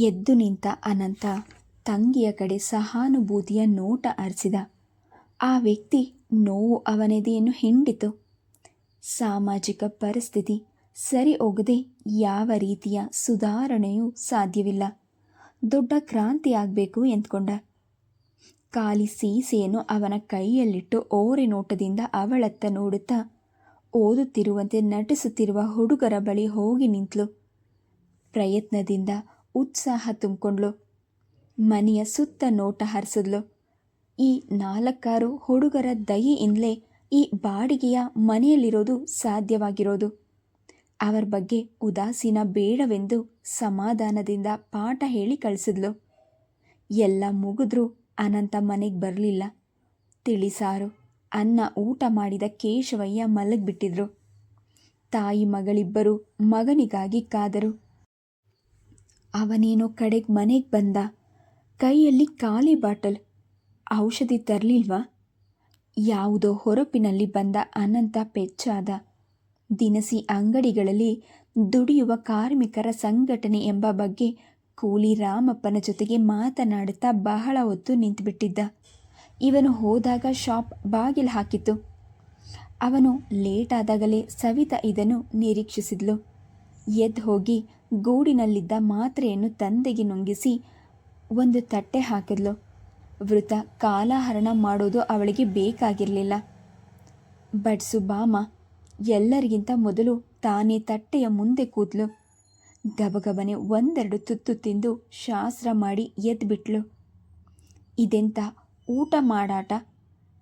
ಎದ್ದು ನಿಂತ ಅನಂತ ತಂಗಿಯ ಕಡೆ ಸಹಾನುಭೂತಿಯ ನೋಟ ಹರಿಸಿದ. ಆ ವ್ಯಕ್ತಿ ನೋವು ಅವನೆದೆಯನ್ನು ಹಿಂಡಿತು. ಸಾಮಾಜಿಕ ಪರಿಸ್ಥಿತಿ ಸರಿ ಹೋಗದೆ ಯಾವ ರೀತಿಯ ಸುಧಾರಣೆಯೂ ಸಾಧ್ಯವಿಲ್ಲ. ದೊಡ್ಡ ಕ್ರಾಂತಿಯಾಗಬೇಕು ಎಂದ್ಕೊಂಡ. ಖಾಲಿ ಸೀಸೆಯನ್ನು ಅವನ ಕೈಯಲ್ಲಿಟ್ಟು ಓರೆ ನೋಟದಿಂದ ಅವಳತ್ತ ನೋಡುತ್ತಾ ಓದುತ್ತಿರುವಂತೆ ನಟಿಸುತ್ತಿರುವ ಹುಡುಗರ ಬಳಿ ಹೋಗಿ ನಿಂತಳು. ಪ್ರಯತ್ನದಿಂದ ಉತ್ಸಾಹ ತುಂಬಿಕೊಂಡ್ಳು. ಮನೆಯ ಸುತ್ತ ನೋಟ ಹರಿಸಿದ್ಲು. ಈ 4-6 ಹುಡುಗರ ದಯೆಯಿಂದಲೇ ಈ ಬಾಡಿಗೆಯ ಮನೆಯಲ್ಲಿರೋದು ಸಾಧ್ಯವಾಗಿರೋದು. ಅವರ ಬಗ್ಗೆ ಉದಾಸೀನ ಬೇಡವೆಂದು ಸಮಾಧಾನದಿಂದ ಪಾಠ ಹೇಳಿ ಕಳಿಸಿದ್ಲು. ಎಲ್ಲ ಮುಗಿದ್ರೂ ಅನಂತ ಮನೆಗೆ ಬರಲಿಲ್ಲ. ತಿಳಿಸಾರು ಅನ್ನ ಊಟ ಮಾಡಿದ ಕೇಶವಯ್ಯ ಮಲಗಿಬಿಟ್ಟಿದ್ರು. ತಾಯಿ ಮಗಳಿಬ್ಬರು ಮಗನಿಗಾಗಿ ಕಾದರು. ಅವನೇನೋ ಕಡೆಗೆ ಮನೆಗೆ ಬಂದ. ಕೈಯಲ್ಲಿ ಖಾಲಿ ಬಾಟಲ್. ಔಷಧಿ ತರಲಿಲ್ವಾ? ಯಾವುದೋ ಹೊರಪಿನಲ್ಲಿ ಬಂದ ಅನಂತ ಪೆಚ್ಚಾದ. ದಿನಸಿ ಅಂಗಡಿಗಳಲ್ಲಿ ದುಡಿಯುವ ಕಾರ್ಮಿಕರ ಸಂಘಟನೆ ಎಂಬ ಬಗ್ಗೆ ಕೂಲಿ ರಾಮಪ್ಪನ ಜೊತೆಗೆ ಮಾತನಾಡುತ್ತಾ ಬಹಳ ಹೊತ್ತು ನಿಂತುಬಿಟ್ಟಿದ್ದ. ಇವನು ಹೋದಾಗ ಶಾಪ್ ಬಾಗಿಲು ಹಾಕಿತ್ತು. ಅವನು ಲೇಟಾದಾಗಲೇ ಸವಿತಾ ಇದನ್ನು ನಿರೀಕ್ಷಿಸಿದ್ಲು. ಎದ್ದು ಹೋಗಿ ಗೂಡಿನಲ್ಲಿದ್ದ ಮಾತ್ರೆಯನ್ನು ತಂದೆಗೆ ನುಂಗಿಸಿ ಒಂದು ತಟ್ಟೆ ಹಾಕಿದ್ಲು. ವೃತ ಕಾಲಹರಣ ಮಾಡೋದು ಅವಳಿಗೆ ಬೇಕಾಗಿರಲಿಲ್ಲ. ಬಡ್ಸು ಬಾಮ, ಎಲ್ಲರಿಗಿಂತ ಮೊದಲು ತಾನೇ ತಟ್ಟೆಯ ಮುಂದೆ ಕೂತ್ಲು. ಗಬಗಬನೆ 1-2 ತುತ್ತು ತಿಂದು ಶಾಸ್ತ್ರ ಮಾಡಿ ಎದ್ಬಿಟ್ಲು. ಇದೆಂತ ಊಟ ಮಾಡಾಟ,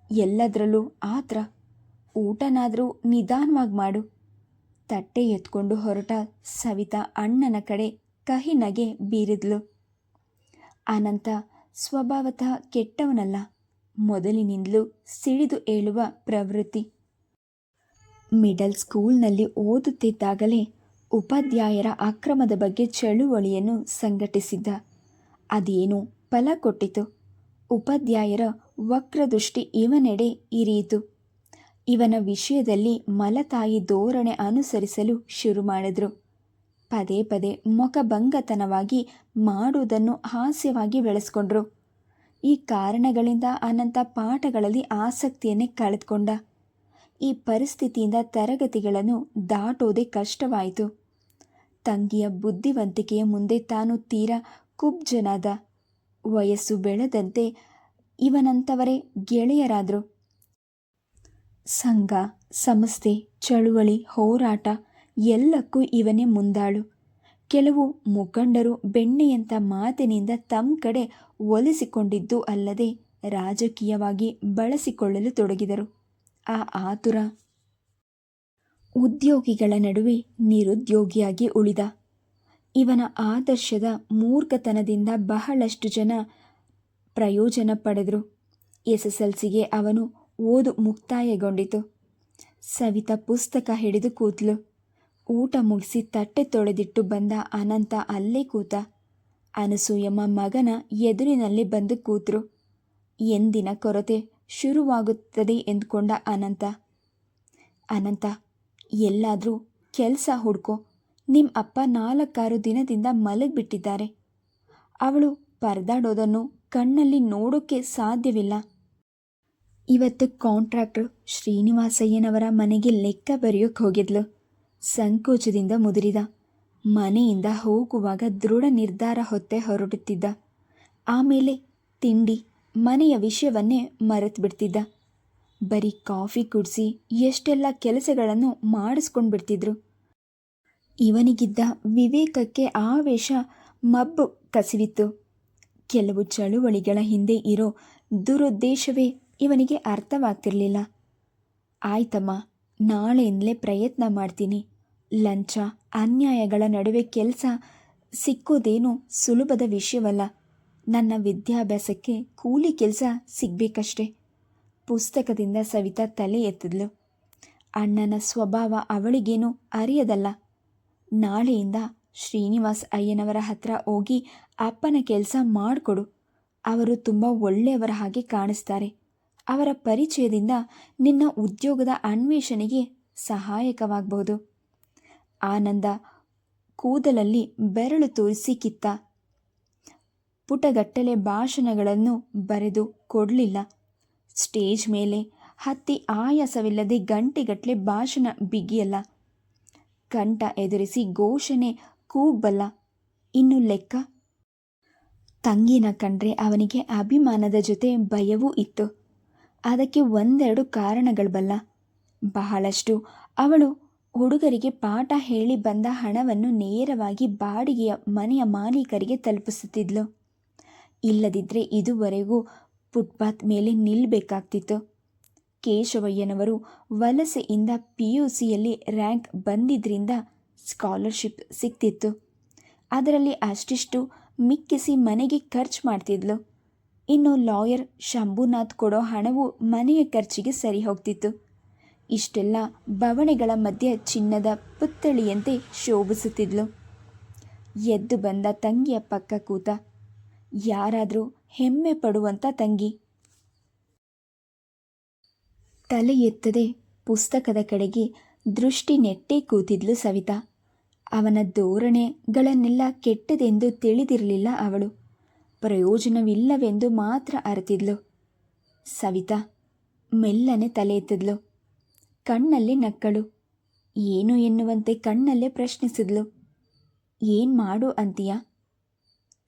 ಎಲ್ಲದರಲ್ಲೂ ಆತ್ರ. ಊಟನಾದರೂ ನಿಧಾನವಾಗಿ ಮಾಡು. ತಟ್ಟೆ ಎತ್ಕೊಂಡು ಹೊರಟ ಸವಿತಾ ಅಣ್ಣನ ಕಡೆ ಕಹಿ ನಗೆ ಬೀರಿದ್ಲು. ಅನಂತ ಸ್ವಭಾವತಃ ಕೆಟ್ಟವನಲ್ಲ. ಮೊದಲಿನಿಂದಲೂ ಸಿಡಿದು ಏಳುವ ಪ್ರವೃತ್ತಿ. ಮಿಡಲ್ ಸ್ಕೂಲ್ನಲ್ಲಿ ಓದುತ್ತಿದ್ದಾಗಲೇ ಉಪಾಧ್ಯಾಯರ ಅಕ್ರಮದ ಬಗ್ಗೆ ಚಳುವಳಿಯನ್ನು ಸಂಘಟಿಸಿದ್ದ. ಅದೇನೋ ಫಲ ಕೊಟ್ಟಿತು. ಉಪಾಧ್ಯಾಯರ ವಕ್ರದೃಷ್ಟಿ ಇವನೆಡೆ ಇರಿಯಿತು. ಇವನ ವಿಷಯದಲ್ಲಿ ಮಲತಾಯಿ ಧೋರಣೆ ಅನುಸರಿಸಲು ಶುರು ಮಾಡಿದ್ರು. ಪದೇ ಪದೇ ಮೊಖಭಂಗತನವಾಗಿ ಮಾಡುವುದನ್ನು ಹಾಸ್ಯವಾಗಿ ಬೆಳೆಸ್ಕೊಂಡ್ರು. ಈ ಕಾರಣಗಳಿಂದ ಅನಂತ ಪಾಠಗಳಲ್ಲಿ ಆಸಕ್ತಿಯನ್ನೇ ಕಳೆದುಕೊಂಡ. ಈ ಪರಿಸ್ಥಿತಿಯಿಂದ ತರಗತಿಗಳನ್ನು ದಾಟೋದೇ ಕಷ್ಟವಾಯಿತು. ತಂಗಿಯ ಬುದ್ಧಿವಂತಿಕೆಯ ಮುಂದೆ ತಾನು ತೀರಾ ಕುಬ್ಜನಾದ. ವಯಸ್ಸು ಬೆಳೆದಂತೆ ಇವನಂಥವರೇ ಗೆಳೆಯರಾದರು. ಸಂಘ ಸಂಸ್ಥೆ ಚಳುವಳಿ ಹೋರಾಟ ಎಲ್ಲಕ್ಕೂ ಇವನೇ ಮುಂದಾಳು. ಕೆಲವು ಮುಖಂಡರು ಬೆಣ್ಣೆಯಂಥ ಮಾತಿನಿಂದ ತಮ್ಮ ಕಡೆ ಒಲಿಸಿಕೊಂಡಿದ್ದು ಅಲ್ಲದೆ ರಾಜಕೀಯವಾಗಿ ಬಳಸಿಕೊಳ್ಳಲು ತೊಡಗಿದರು. ಆ ಆತುರ ಉದ್ಯೋಗಿಗಳ ನಡುವೆ ನಿರುದ್ಯೋಗಿಯಾಗಿ ಉಳಿದ. ಇವನ ಆದರ್ಶದ ಮೂರ್ಖತನದಿಂದ ಬಹಳಷ್ಟು ಜನ ಪ್ರಯೋಜನ ಪಡೆದರು. SSLCಗೆ ಅವನು ಓದು ಮುಕ್ತಾಯಗೊಂಡಿತು. ಸವಿತಾ ಪುಸ್ತಕ ಹಿಡಿದು ಕೂತ್ಲು. ಊಟ ಮುಗಿಸಿ ತಟ್ಟೆ ತೊಳೆದಿಟ್ಟು ಬಂದ ಅನಂತ ಅಲ್ಲೇ ಕೂತ. ಅನಸೂಯಮ್ಮ ಮಗನ ಎದುರಿನಲ್ಲಿ ಬಂದು ಕೂತರು. ಎಂದಿನ ಕೊರತೆ ಶುರುವಾಗುತ್ತದೆ ಎಂದುಕೊಂಡ ಅನಂತ ಎಲ್ಲಾದರೂ ಕೆಲಸ ಹುಡ್ಕೋ. ನಿಮ್ಮ ಅಪ್ಪ 4-6 ದಿನದಿಂದ ಮಲಗಿಬಿಟ್ಟಿದ್ದಾರೆ. ಅವಳು ಪರದಾಡೋದನ್ನು ಕಣ್ಣಲ್ಲಿ ನೋಡೋಕ್ಕೆ ಸಾಧ್ಯವಿಲ್ಲ. ಇವತ್ತು ಕಾಂಟ್ರಾಕ್ಟರ್ ಶ್ರೀನಿವಾಸಯ್ಯನವರ ಮನೆಗೆ ಲೆಕ್ಕ ಬರೆಯೋಕ್ಕೆ ಹೋಗಿದ್ಲು. ಸಂಕೋಚದಿಂದ ಮುದುರಿದ. ಮನೆಯಿಂದ ಹೋಗುವಾಗ ದೃಢ ನಿರ್ಧಾರ ಹೊತ್ತೆ ಹೊರಡುತ್ತಿದ್ದ. ಆಮೇಲೆ ತಿಂಡಿ ಮನೆಯ ವಿಷಯವನ್ನೇ ಮರೆತು ಬಿಡ್ತಿದ್ದ. ಬರೀ ಕಾಫಿ ಕುಡಿಸಿ ಎಷ್ಟೆಲ್ಲ ಕೆಲಸಗಳನ್ನು ಮಾಡಿಸ್ಕೊಂಡು ಬಿಡ್ತಿದ್ರು. ಇವನಿಗಿದ್ದ ವಿವೇಕಕ್ಕೆ ಆವೇಶ ಮಬ್ಬು ಕಸಿವಿತ್ತು. ಕೆಲವು ಚಳುವಳಿಗಳ ಹಿಂದೆ ಇರೋ ದುರುದ್ದೇಶವೇ ಇವನಿಗೆ ಅರ್ಥವಾಗ್ತಿರಲಿಲ್ಲ. ಆಯ್ತಮ್ಮ, ನಾಳೆಯಿಂದಲೇ ಪ್ರಯತ್ನ ಮಾಡ್ತೀನಿ. ಲಂಚ ಅನ್ಯಾಯಗಳ ನಡುವೆ ಕೆಲಸ ಸಿಕ್ಕೋದೇನು ಸುಲಭದ ವಿಷಯವಲ್ಲ. ನನ್ನ ವಿದ್ಯಾಭ್ಯಾಸಕ್ಕೆ ಕೂಲಿ ಕೆಲಸ ಸಿಗಬೇಕಷ್ಟೆ. ಪುಸ್ತಕದಿಂದ ಸವಿತಾ ತಲೆ ಎತ್ತಿದ್ಲು. ಅಣ್ಣನ ಸ್ವಭಾವ ಅವಳಿಗೇನು ಅರಿಯದಲ್ಲ. ನಾಳೆಯಿಂದ ಶ್ರೀನಿವಾಸ್ ಅಯ್ಯನವರ ಹತ್ರ ಹೋಗಿ ಅಪ್ಪನ ಕೆಲಸ ಮಾಡಿಕೊಡು. ಅವರು ತುಂಬ ಒಳ್ಳೆಯವರ ಹಾಗೆ ಕಾಣಿಸ್ತಾರೆ. ಅವರ ಪರಿಚಯದಿಂದ ನಿನ್ನ ಉದ್ಯೋಗದ ಅನ್ವೇಷಣೆಗೆ ಸಹಾಯಕವಾಗಬಹುದು. ಆನಂದ ಕೂದಲಲ್ಲಿ ಬೆರಳು ತೋರಿಸಿ ಕಿತ್ತ. ಪುಟಗಟ್ಟಲೆ ಭಾಷಣಗಳನ್ನು ಬರೆದು ಕೊಡಲಿಲ್ಲ. ಸ್ಟೇಜ್ ಮೇಲೆ ಹತ್ತಿ ಆಯಾಸವಿಲ್ಲದೆ ಗಂಟೆಗಟ್ಟಲೆ ಭಾಷಣ ಬಿಗಿಯಲ್ಲ. ಕಂಠ ಎದುರಿಸಿ ಘೋಷಣೆ ಕೂಗಬಲ್ಲ. ಇನ್ನು ಲೆಕ್ಕ. ತಂಗಿನ ಕಂಡ್ರೆ ಅವನಿಗೆ ಅಭಿಮಾನದ ಜೊತೆ ಭಯವೂ ಇತ್ತು. ಅದಕ್ಕೆ ಒಂದೆರಡು ಕಾರಣಗಳು ಬಲ್ಲ. ಬಹಳಷ್ಟು ಅವಳು ಹುಡುಗರಿಗೆ ಪಾಠ ಹೇಳಿ ಬಂದ ಹಣವನ್ನು ನೇರವಾಗಿ ಬಾಡಿಗೆಯ ಮನೆಯ ಮಾಲೀಕರಿಗೆ ತಲುಪಿಸುತ್ತಿದ್ಲು. ಇಲ್ಲದಿದ್ದರೆ ಇದುವರೆಗೂ ಫುಟ್ಪಾತ್ ಮೇಲೆ ನಿಲ್ಲಬೇಕಾಗ್ತಿತ್ತು. ಕೇಶವಯ್ಯನವರು ವಲಸೆಯಿಂದ PUCಯಲ್ಲಿ ರ್ಯಾಂಕ್ ಬಂದಿದ್ದರಿಂದ ಸ್ಕಾಲರ್ಶಿಪ್ ಸಿಗ್ತಿತ್ತು. ಅದರಲ್ಲಿ ಅಷ್ಟಿಷ್ಟು ಮಿಕ್ಕಿಸಿ ಮನೆಗೆ ಖರ್ಚು ಮಾಡ್ತಿದ್ಲು. ಇನ್ನು ಲಾಯರ್ ಶಂಭುನಾಥ್ ಕೊಡೋ ಹಣವು ಮನೆಯ ಖರ್ಚಿಗೆ ಸರಿ ಹೋಗ್ತಿತ್ತು. ಇಷ್ಟೆಲ್ಲ ಬವಣೆಗಳ ಮಧ್ಯೆ ಚಿನ್ನದ ಪುತ್ಥಳಿಯಂತೆ ಶೋಭಿಸುತ್ತಿದ್ಲು. ಎದ್ದು ಬಂದ ತಂಗಿಯ ಪಕ್ಕ ಕೂತ. ಯಾರಾದರೂ ಹೆಮ್ಮೆ ಪಡುವಂಥ ತಂಗಿ. ತಲೆ ಎತ್ತದೆ ಪುಸ್ತಕದ ಕಡೆಗೆ ದೃಷ್ಟಿ ನೆಟ್ಟೇ ಕೂತಿದ್ಲು ಸವಿತಾ. ಅವನ ಧೋರಣೆಗಳನ್ನೆಲ್ಲ ಕೆಟ್ಟದೆಂದು ತಿಳಿದಿರಲಿಲ್ಲ ಅವಳು. ಪ್ರಯೋಜನವಿಲ್ಲವೆಂದು ಮಾತ್ರ ಅರಿತಿದ್ಲು. ಸವಿತಾ ಮೆಲ್ಲನೆ ತಲೆ ಎತ್ತಿದ್ಲು. ಕಣ್ಣಲ್ಲೇ ನಕ್ಕಳು. ಏನು ಎನ್ನುವಂತೆ ಕಣ್ಣಲ್ಲೇ ಪ್ರಶ್ನಿಸಿದ್ಲು. ಏನು ಮಾಡು ಅಂತೀಯ?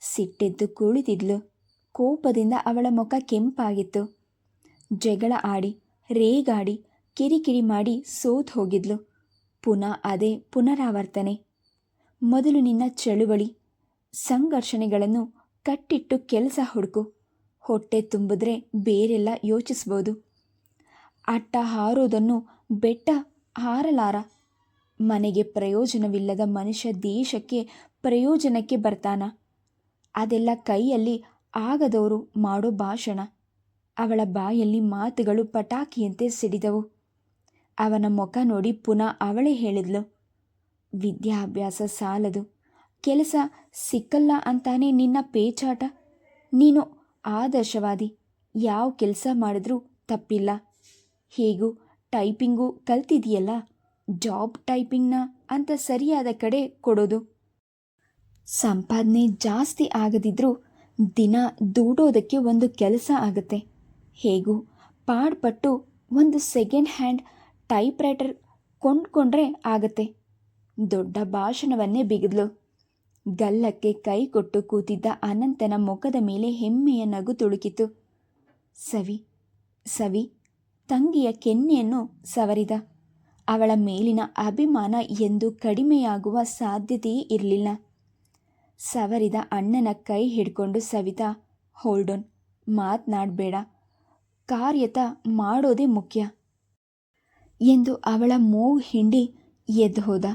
ಸಿಟ್ಟೆದ್ದು ಕುಳಿತಿದ್ಲು. ಕೋಪದಿಂದ ಅವಳ ಮುಖ ಕೆಂಪಾಗಿತ್ತು. ಜಗಳ ಆಡಿ ರೇಗಾಡಿ ಕಿರಿಕಿರಿ ಮಾಡಿ ಸೋತು ಹೋಗಿದ್ಲು. ಪುನಃ ಅದೇ ಪುನರಾವರ್ತನೆ. ಮೊದಲು ನಿನ್ನ ಚಳುವಳಿ ಸಂಘರ್ಷಣೆಗಳನ್ನು ಕಟ್ಟಿಟ್ಟು ಕೆಲಸ ಹುಡುಕು. ಹೊಟ್ಟೆ ತುಂಬಿದ್ರೆ ಬೇರೆಲ್ಲ ಯೋಚಿಸ್ಬೋದು. ಅಟ್ಟ ಹಾರೋದನ್ನು ಬೆಟ್ಟ ಹಾರಲಾರ. ಮನೆಗೆ ಪ್ರಯೋಜನವಿಲ್ಲದ ಮನುಷ್ಯ ದೇಶಕ್ಕೆ ಪ್ರಯೋಜನಕ್ಕೆ ಬರ್ತಾನ? ಅದೆಲ್ಲ ಕೈಯಲ್ಲಿ ಆಗದವರು ಮಾಡೋ ಭಾಷಣ. ಅವಳ ಬಾಯಲ್ಲಿ ಮಾತುಗಳು ಪಟಾಕಿಯಂತೆ ಸಿಡಿದವು. ಅವನ ಮುಖ ನೋಡಿ ಪುನಃ ಅವಳೇ ಹೇಳಿದ್ಲು. ವಿದ್ಯಾಭ್ಯಾಸ ಸಾಲದು, ಕೆಲಸ ಸಿಕ್ಕಲ್ಲ ಅಂತಾನೆ ನಿನ್ನ ಪೇಚಾಟ. ನೀನು ಆದರ್ಶವಾದಿ. ಯಾವ ಕೆಲಸ ಮಾಡಿದ್ರೂ ತಪ್ಪಿಲ್ಲ. ಹೇಗೂ ಟೈಪಿಂಗು ಕಲ್ತಿದೆಯಲ್ಲ, ಜಾಬ್ ಟೈಪಿಂಗ್ನ ಅಂತ ಸರಿಯಾದ ಕಡೆ ಕೊಡೋದು. ಸಂಪಾದನೆ ಜಾಸ್ತಿ ಆಗದಿದ್ರೂ ದಿನ ದುಡೋದಕ್ಕೆ ಒಂದು ಕೆಲಸ ಆಗುತ್ತೆ. ಹೇಗೂ ಪಾಡ್ಪಟ್ಟು ಒಂದು ಸೆಕೆಂಡ್ ಹ್ಯಾಂಡ್ ಟೈಪ್ರೈಟರ್ ಕೊಂಡ್ಕೊಂಡ್ರೆ ಆಗತ್ತೆ. ದೊಡ್ಡ ಭಾಷಣವನ್ನೇ ಬಿಗಿದ್ಲು. ಗಲ್ಲಕ್ಕೆ ಕೈ ಕೊಟ್ಟು ಕೂತಿದ್ದ ಅನಂತನ ಮುಖದ ಮೇಲೆ ಹೆಮ್ಮೆಯ ನಗು ತುಳುಕಿತು. ಸವಿ ಸವಿ ತಂಗಿಯ ಕೆನ್ನೆಯನ್ನು ಸವರಿದ. ಅವಳ ಮೇಲಿನ ಅಭಿಮಾನ ಎಂದು ಕಡಿಮೆಯಾಗುವ ಸಾಧ್ಯತೆಯೇ ಇರಲಿಲ್ಲ. ಸವರಿದ ಅಣ್ಣನ ಕೈ ಹಿಡ್ಕೊಂಡು ಸವಿತಾ, ಹೋಲ್ಡೋನ್, ಮಾತನಾಡಬೇಡ, ಕಾರ್ಯತ ಮಾಡೋದೇ ಮುಖ್ಯ ಎಂದು ಅವಳ ಮೂಗು ಹಿಂಡಿ ಎದ್ದು ಹೋದ.